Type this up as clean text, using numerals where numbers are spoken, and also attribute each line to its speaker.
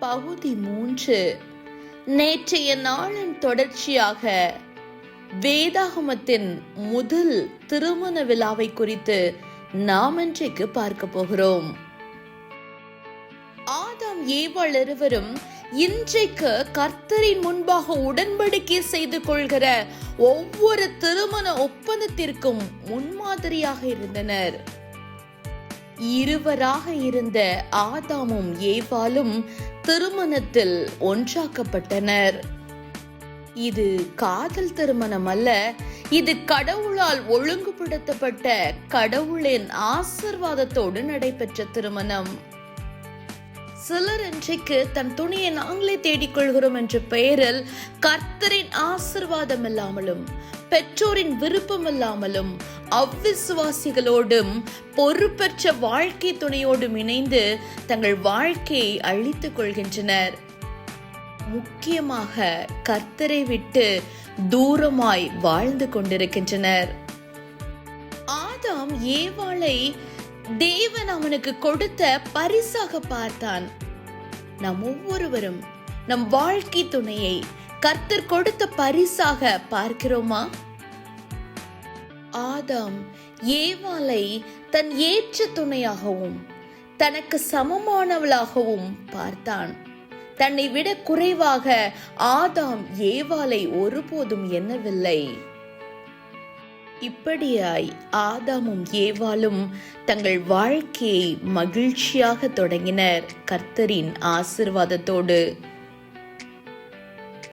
Speaker 1: பகுதி 3. நேற்றைய நாளின் தொடர்ச்சியாக வேதாகமத்தின் முதல் திருமண விழாவை குறித்து நாம் இன்றைக்கு பார்க்க போகிறோம். ஆதாம் ஏவாள் இருவரும் இன்றைக்கு கர்த்தரின் முன்பாக உடன்படிக்கை செய்து கொள்கிற ஒவ்வொரு திருமண ஒப்பந்தத்திற்கும் முன்மாதிரியாக இருந்தனர். இருவராக இருந்த ஆதாமும் ஏவாளும் திருமணத்தில் ஒன்றாக்கப்பட்டனர். இது காதல் திருமணம் அல்ல, இது கடவுளால் ஒழுங்குபடுத்தப்பட்ட கடவுளின் ஆசீர்வாதத்தோடு நடைபெற்ற திருமணம். சிலர் இன்றைக்கு தன் துணியை நாங்களே தேடிக்கொள்கிறோம் என்ற பெயரில் கர்த்தரின் ஆசீர்வாதம் இல்லாமலும் பெற்றோரின் விருப்பம் இல்லாமலும் அவ்விசுவாசிகளோடும் பொறுப்பற்ற வாழ்க்கை துணையோடும் இணைந்து தங்கள் வாழ்க்கையை அழித்துக் கொள்கின்றனர். முக்கியமாக கர்த்தரை விட்டு தூரமாய் வாழ்ந்து கொண்டிருக்கின்றனர். ஆதாம் ஏவாளை தேவன் அவனுக்கு கொடுத்த பரிசாக பார்த்தான். நாம் ஒவ்வொருவரும் நம் வாழ்க்கை துணையை கர்த்தர் கொடுத்த பரிசாக பார்க்கிறோமா? ஆதாம் ஏவாளை தன் ஏற்ற துணையாகவும் தனக்கு சமமானவளாகவும் பார்த்தான். தன்னை விட குறைவாக ஆதாம் ஏவாளை ஒருபோதும் எண்ணவில்லை. இப்படியாய் ஆதாமும் ஏவாளும் தங்கள் வாழ்க்கையை மகிழ்ச்சியாக தொடங்கினர், கர்த்தரின் ஆசீர்வாதத்தோடு.